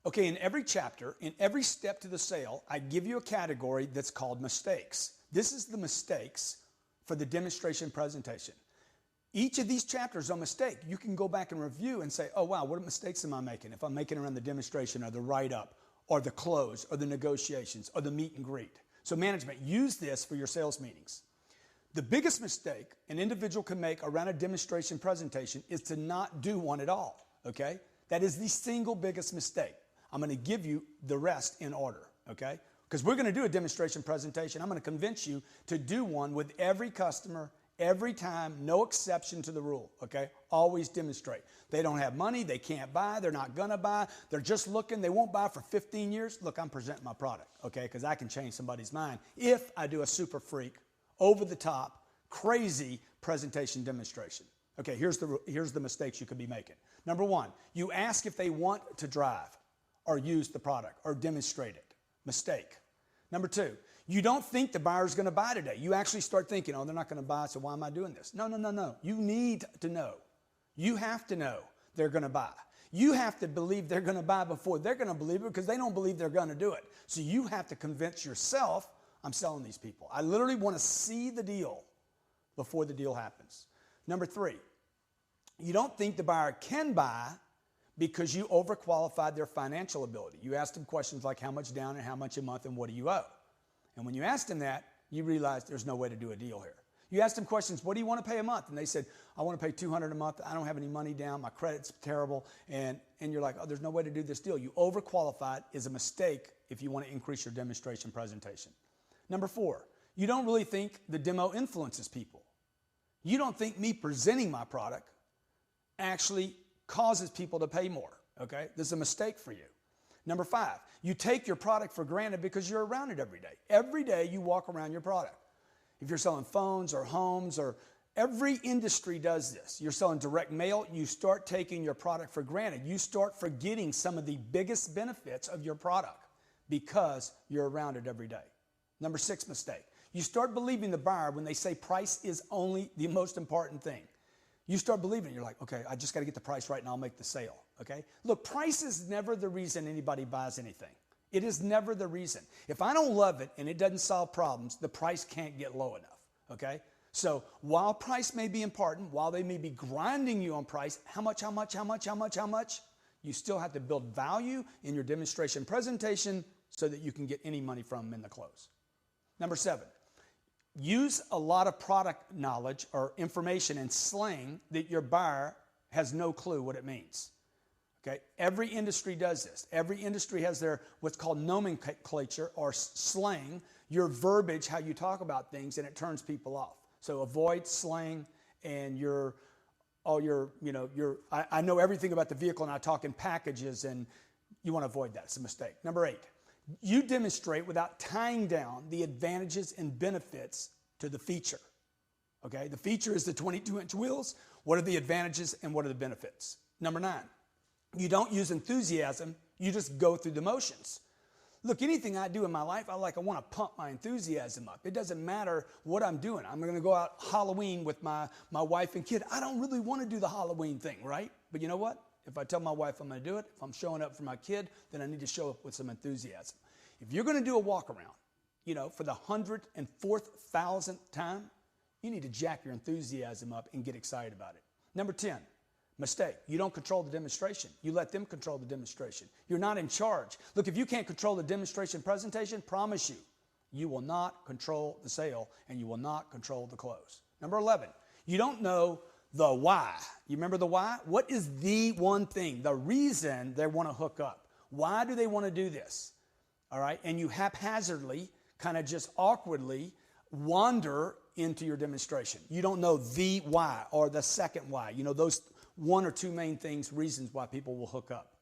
Okay, in every chapter, in every step to the sale, I give you a category that's called mistakes. This is the mistakes for the demonstration presentation. Each of these chapters are a mistake. You can go back and review and say, oh wow, what mistakes am I making? If I'm making around the demonstration or the write-up or the close or the negotiations or the meet and greet. So management, use this for your sales meetings. The biggest mistake an individual can make around a demonstration presentation is to not do one at all, okay? That is the single biggest mistake. I'm going to give you the rest in order, okay? Because we're going to do a demonstration presentation. I'm going to convince you to do one with every customer, every time, no exception to the rule, okay? Always demonstrate. They don't have money, they can't buy, they're not gonna buy, they're just looking, they won't buy for 15 years. Look, I'm presenting my product, okay? Because I can change somebody's mind if I do a super freak, over the top, crazy presentation demonstration. Okay, here's the mistakes you could be making. Number one, you ask if they want to drive or use the product or demonstrate it. Mistake. Number two, you don't think the buyer's going to buy today. You actually start thinking, oh, they're not going to buy, so why am I doing this? No. You need to know. You have to know they're going to buy. You have to believe they're going to buy before they're going to believe it because they don't believe they're going to do it. So you have to convince yourself, I'm selling these people. I literally want to see the deal before the deal happens. Number three, you don't think the buyer can buy because you overqualified their financial ability. You asked them questions like how much down and how much a month and what do you owe? And when you asked them that, you realized there's no way to do a deal here. You asked them questions, what do you want to pay a month? And they said, I want to pay $200 a month. I don't have any money down. My credit's terrible. And you're like, oh, there's no way to do this deal. You overqualified is a mistake if you want to increase your demonstration presentation. Number four, you don't really think the demo influences people. You don't think me presenting my product actually causes people to pay more, okay? This is a mistake for you. Number five, you take your product for granted because you're around it every day. Every day you walk around your product. If you're selling phones or homes or every industry does this. You're selling direct mail, you start taking your product for granted. You start forgetting some of the biggest benefits of your product because you're around it every day. Number six mistake, you start believing the buyer when they say price is only the most important thing. You start believing it. You're like, okay, I just got to get the price right and I'll make the sale, okay? Look, price is never the reason anybody buys anything. It is never the reason. If I don't love it and it doesn't solve problems, the price can't get low enough, okay? So while price may be important, while they may be grinding you on price, how much, you still have to build value in your demonstration presentation so that you can get any money from them in the close. Number seven, use a lot of product knowledge or information and slang that your buyer has no clue what it means. Okay? Every industry does this. Every industry has their what's called nomenclature or slang, your verbiage, how you talk about things, and it turns people off. So avoid slang and I know everything about the vehicle and I talk in packages and you want to avoid that. It's a mistake. Number eight, you demonstrate without tying down the advantages and benefits to the feature. Okay, the feature is the 22-inch wheels. What are the advantages and what are the benefits? Number nine, you don't use enthusiasm, you just go through the motions. Look, anything I do in my life, I want to pump my enthusiasm up. It doesn't matter what I'm doing. I'm going to go out Halloween with my wife and kid. I don't really want to do the Halloween thing, right? But you know what? If I tell my wife I'm going to do it, if I'm showing up for my kid, then I need to show up with some enthusiasm. If you're going to do a walk around, for the 104,000th time, you need to jack your enthusiasm up and get excited about it. Number 10, mistake. You don't control the demonstration. You let them control the demonstration. You're not in charge. Look, if you can't control the demonstration presentation, promise you will not control the sale and you will not control the close. Number 11, you don't know the why. You remember the why? What is the one thing, the reason they want to hook up? Why do they want to do this? All right, and you haphazardly, kind of just awkwardly wander into your demonstration. You don't know the why or the second why. Those one or two main reasons why people will hook up.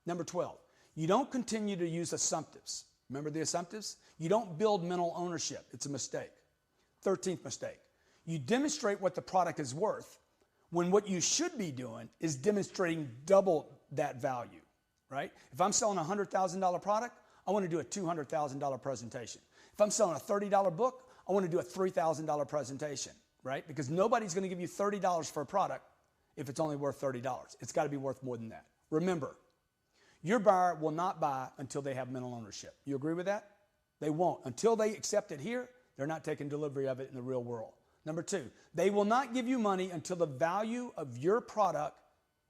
Number 12, you don't continue to use assumptives. Remember the assumptives? You don't build mental ownership. It's a mistake. 13th mistake, you demonstrate what the product is worth when what you should be doing is demonstrating double that value, right? If I'm selling a $100,000 product, I want to do a $200,000 presentation. If I'm selling a $30 book, I want to do a $3,000 presentation, right? Because nobody's going to give you $30 for a product if it's only worth $30. It's got to be worth more than that. Remember, Your buyer will not buy until they have mental ownership. You agree with that? They won't. Until they accept it here, they're not taking delivery of it in the real world. Number two, they will not give you money until the value of your product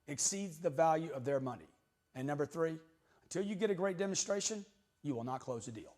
exceeds the value of their money. And number three, until you get a great demonstration, you will not close a deal.